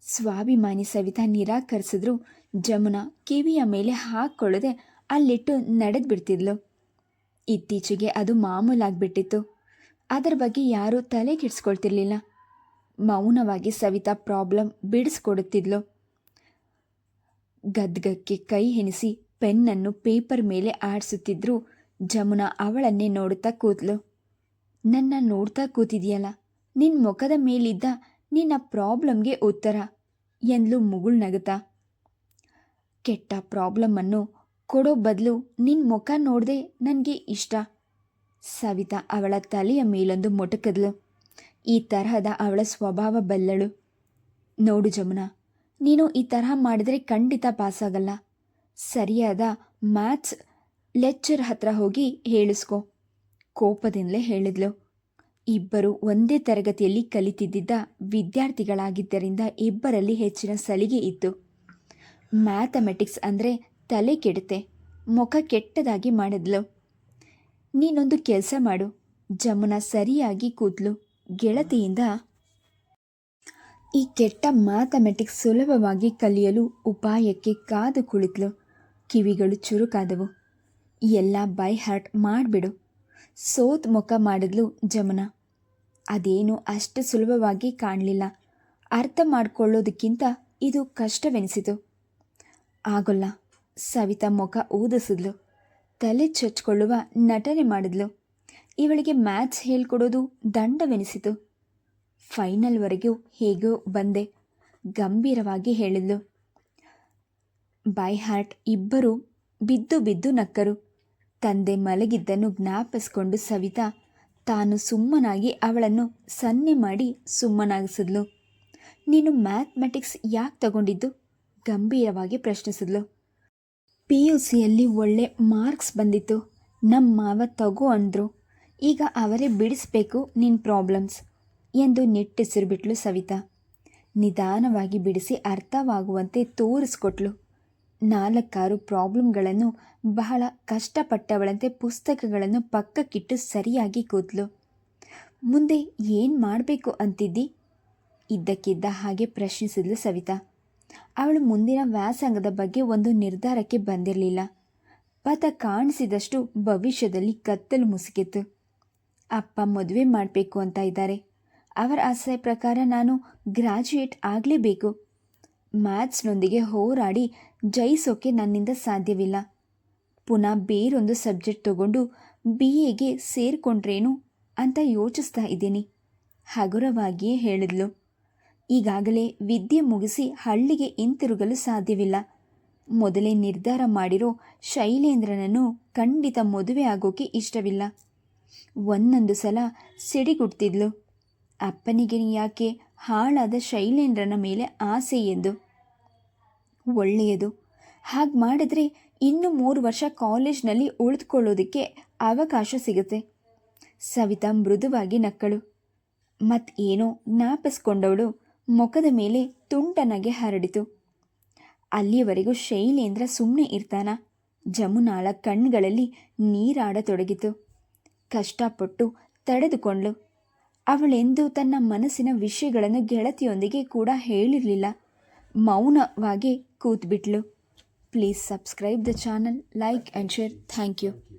ಸ್ವಾಭಿಮಾನಿ ಸವಿತಾ ನಿರಾಕರಿಸಿದ್ರು ಜಮುನಾ ಕಿವಿಯ ಮೇಲೆ ಹಾಕ್ಕೊಳ್ಳದೆ ಅಲ್ಲಿಟ್ಟು ನಡೆದು ಬಿಡ್ತಿದ್ಲು. ಇತ್ತೀಚೆಗೆ ಅದು ಮಾಮೂಲಾಗ್ಬಿಟ್ಟಿತ್ತು. ಅದರ ಬಗ್ಗೆ ಯಾರೂ ತಲೆ ಕೆಡಿಸ್ಕೊಳ್ತಿರ್ಲಿಲ್ಲ. ಮೌನವಾಗಿ ಸವಿತಾ ಪ್ರಾಬ್ಲಮ್ ಬಿಡಿಸ್ಕೊಡುತ್ತಿದ್ಲು. ಗದ್ಗಕ್ಕೆ ಕೈ ಹೆಣಿಸಿ ಪೆನ್ನನ್ನು ಪೇಪರ್ ಮೇಲೆ ಆಡಿಸುತ್ತಿದ್ದರೂ ಜಮುನಾ ಅವಳನ್ನೇ ನೋಡುತ್ತಾ ಕೂತ್ಲು. ನನ್ನ ನೋಡ್ತಾ ಕೂತಿದೆಯಲ್ಲ, ನಿನ್ನ ಮುಖದ ಮೇಲಿದ್ದ ನಿನ್ನ ಪ್ರಾಬ್ಲಮ್ಗೆ ಉತ್ತರ ಎಂದ್ಲು ಮುಗುಳ್ನಗುತ್ತಾ. ಕೆಟ್ಟ ಪ್ರಾಬ್ಲಮ್ಮನ್ನು ಕೊಡೋ ಬದಲು ನಿನ್ನ ಮುಖ ನೋಡದೆ ನನಗೆ ಇಷ್ಟ. ಸವಿತಾ ಅವಳ ತಲೆಯ ಮೇಲೊಂದು ಮೊಟಕದ್ಲು. ಈ ತರಹದ ಅವಳ ಸ್ವಭಾವ ಬಲ್ಲಳು. ನೋಡು ಜಮುನಾ, ನೀನು ಈ ತರಹ ಮಾಡಿದರೆ ಖಂಡಿತ ಪಾಸಾಗಲ್ಲ. ಸರಿಯಾದ ಮ್ಯಾಥ್ಸ್ ಲೆಕ್ಚರ್ ಹತ್ರ ಹೋಗಿ ಹೇಳಿಸ್ಕೊ, ಕೋಪದಿಂದಲೇ ಹೇಳಿದ್ಲು. ಇಬ್ಬರು ಒಂದೇ ತರಗತಿಯಲ್ಲಿ ಕಲಿತಿದ್ದ ವಿದ್ಯಾರ್ಥಿಗಳಾಗಿದ್ದರಿಂದ ಇಬ್ಬರಲ್ಲಿ ಹೆಚ್ಚಿನ ಸಲಿಗೆ ಇತ್ತು. ಮ್ಯಾಥಮೆಟಿಕ್ಸ್ ಅಂದರೆ ತಲೆ ಕೆಡುತ್ತೆ, ಮುಖ ಕೆಟ್ಟದಾಗಿ ಮಾಡಿದ್ಲು. ನೀನೊಂದು ಕೆಲಸ ಮಾಡು. ಜಮುನಾ ಸರಿಯಾಗಿ ಕೂತ್ಲು. ಗೆಳತಿಯಿಂದ ಈ ಕೆಟ್ಟ ಮ್ಯಾಥಮೆಟಿಕ್ಸ್ ಸುಲಭವಾಗಿ ಕಲಿಯಲು ಉಪಾಯಕ್ಕೆ ಕಾದು ಕುಳಿತಳು. ಕಿವಿಗಳು ಚುರುಕಾದವು. ಎಲ್ಲ ಬೈ ಹಾರ್ಟ್ ಮಾಡಿಬಿಡು. ಸೋತ್ ಮುಖ ಮಾಡಿದ್ಲು ಜಮುನಾ. ಅದೇನು ಅಷ್ಟು ಸುಲಭವಾಗಿ ಕಾಣಲಿಲ್ಲ. ಅರ್ಥ ಮಾಡಿಕೊಳ್ಳೋದಕ್ಕಿಂತ ಇದು ಕಷ್ಟವೆನಿಸಿತು. ಆಗೋಲ್ಲ. ಸವಿತಾ ಮುಖ ಊದಿಸಿದ್ಲು. ತಲೆ ಚಚ್ಕೊಳ್ಳುವ ನಟನೆ ಮಾಡಿದ್ಲು. ಇವಳಿಗೆ ಮ್ಯಾಥ್ಸ್ ಹೇಳ್ಕೊಡೋದು ದಂಡವೆನಿಸಿತು. ಫೈನಲ್ವರೆಗೂ ಹೇಗೋ ಬಂದೆ, ಗಂಭೀರವಾಗಿ ಹೇಳಿದ್ಲು. ಬೈ ಹಾರ್ಟ್ ಇಬ್ಬರು ಬಿದ್ದು ಬಿದ್ದು ನಕ್ಕರು. ತಂದೆ ಮಲಗಿದ್ದನ್ನು ಜ್ಞಾಪಿಸ್ಕೊಂಡು ಸವಿತಾ ತಾನು ಸುಮ್ಮನಾಗಿ ಅವಳನ್ನು ಸನ್ನೆ ಮಾಡಿ ಸುಮ್ಮನಾಗಿಸಿದ್ಲು. ನೀನು ಮ್ಯಾಥಮೆಟಿಕ್ಸ್ ಯಾಕೆ ತಗೊಂಡಿದ್ದು? ಗಂಭೀರವಾಗಿ ಪ್ರಶ್ನಿಸಿದ್ಲು. PUCಯಲ್ಲಿ ಒಳ್ಳೆ ಮಾರ್ಕ್ಸ್ ಬಂದಿತ್ತು. ನಮ್ಮ ಮಾವ ತಗೋ ಅಂದರು. ಈಗ ಅವರೇ ಬಿಡಿಸ್ಬೇಕು ನಿನ್ನ ಪ್ರಾಬ್ಲಮ್ಸ್ ಎಂದು ನಿಟ್ಟುಸಿರುಬಿಟ್ಲು ಸವಿತಾ. ನಿಧಾನವಾಗಿ ಬಿಡಿಸಿ ಅರ್ಥವಾಗುವಂತೆ ತೋರಿಸ್ಕೊಟ್ಲು. 4-6 ಪ್ರಾಬ್ಲಮ್ಗಳನ್ನು ಬಹಳ ಕಷ್ಟಪಟ್ಟವಳಂತೆ ಪುಸ್ತಕಗಳನ್ನು ಪಕ್ಕಕ್ಕಿಟ್ಟು ಸರಿಯಾಗಿ ಕೂತ್ಲು. ಮುಂದೆ ಏನು ಮಾಡಬೇಕು ಅಂತಿದ್ದಿ? ಇದ್ದಕ್ಕಿದ್ದ ಹಾಗೆ ಪ್ರಶ್ನಿಸಿದ್ಲು ಸವಿತಾ. ಅವಳು ಮುಂದಿನ ವ್ಯಾಸಂಗದ ಬಗ್ಗೆ ಒಂದು ನಿರ್ಧಾರಕ್ಕೆ ಬಂದಿರಲಿಲ್ಲ. ಪಥ ಕಾಣಿಸಿದಷ್ಟು ಭವಿಷ್ಯದಲ್ಲಿ ಕತ್ತಲು ಮುಸುಕಿತ್ತು. ಅಪ್ಪ ಮದುವೆ ಮಾಡಬೇಕು ಅಂತ ಇದ್ದಾರೆ. ಅವರ ಆಸೆ ಪ್ರಕಾರ ನಾನು ಗ್ರ್ಯಾಜುಯೇಟ್ ಆಗಲೇಬೇಕು. ಮ್ಯಾಥ್ಸ್ನೊಂದಿಗೆ ಹೋರಾಡಿ ಜಯಿಸೋಕೆ ನನ್ನಿಂದ ಸಾಧ್ಯವಿಲ್ಲ. ಪುನಃ ಬೇರೊಂದು ಸಬ್ಜೆಕ್ಟ್ ತಗೊಂಡು BAಗೆ ಸೇರಿಕೊಂಡ್ರೇನು ಅಂತ ಯೋಚಿಸ್ತಾ ಇದ್ದೀನಿ, ಹಗುರವಾಗಿಯೇ ಹೇಳಿದ್ಲು. ಈಗಾಗಲೇ ವಿದ್ಯೆ ಮುಗಿಸಿ ಹಳ್ಳಿಗೆ ಹಿಂತಿರುಗಲು ಸಾಧ್ಯವಿಲ್ಲ. ಮೊದಲೇ ನಿರ್ಧಾರ ಮಾಡಿರೋ ಶೈಲೇಂದ್ರನನ್ನು ಖಂಡಿತ ಮದುವೆ ಆಗೋಕೆ ಇಷ್ಟವಿಲ್ಲ. ಒಂದೊಂದು ಸಲ ಸಿಡಿಗುಡ್ತಿದ್ಲು. ಅಪ್ಪನಿಗೆ ಯಾಕೆ ಹಾಳಾದ ಶೈಲೇಂದ್ರನ ಮೇಲೆ ಆಸೆ ಎಂದು. ಒಳ್ಳೆಯದು, ಹಾಗೆ ಮಾಡಿದ್ರೆ ಇನ್ನು 3 ವರ್ಷ ಕಾಲೇಜ್ನಲ್ಲಿ ಉಳಿದುಕೊಳ್ಳೋದಕ್ಕೆ ಅವಕಾಶ ಸಿಗುತ್ತೆ. ಸವಿತಾ ಮೃದುವಾಗಿ ನಕ್ಕಳು. ಮತ್ತೇನೋ ಜ್ಞಾಪಿಸ್ಕೊಂಡವಳು ಮುಖದ ಮೇಲೆ ತುಂಟ ನಗೆ ಹರಡಿತು. ಅಲ್ಲಿಯವರೆಗೂ ಶೈಲೇಂದ್ರ ಸುಮ್ಮನೆ ಇರ್ತಾನ? ಜಮುನಾಳ ಕಣ್ಗಳಲ್ಲಿ ನೀರಾಡತೊಡಗಿತು. ಕಷ್ಟಪಟ್ಟು ತಡೆದುಕೊಂಡ್ಳು. ಅವಳೆಂದೂ ತನ್ನ ಮನಸ್ಸಿನ ವಿಷಯಗಳನ್ನು ಗೆಳತಿಯೊಂದಿಗೆ ಕೂಡ ಹೇಳಿರಲಿಲ್ಲ. ಮೌನವಾಗಿ ಕೂತ್ಬಿಟ್ಲು. Please subscribe the channel, like and share. Thank you.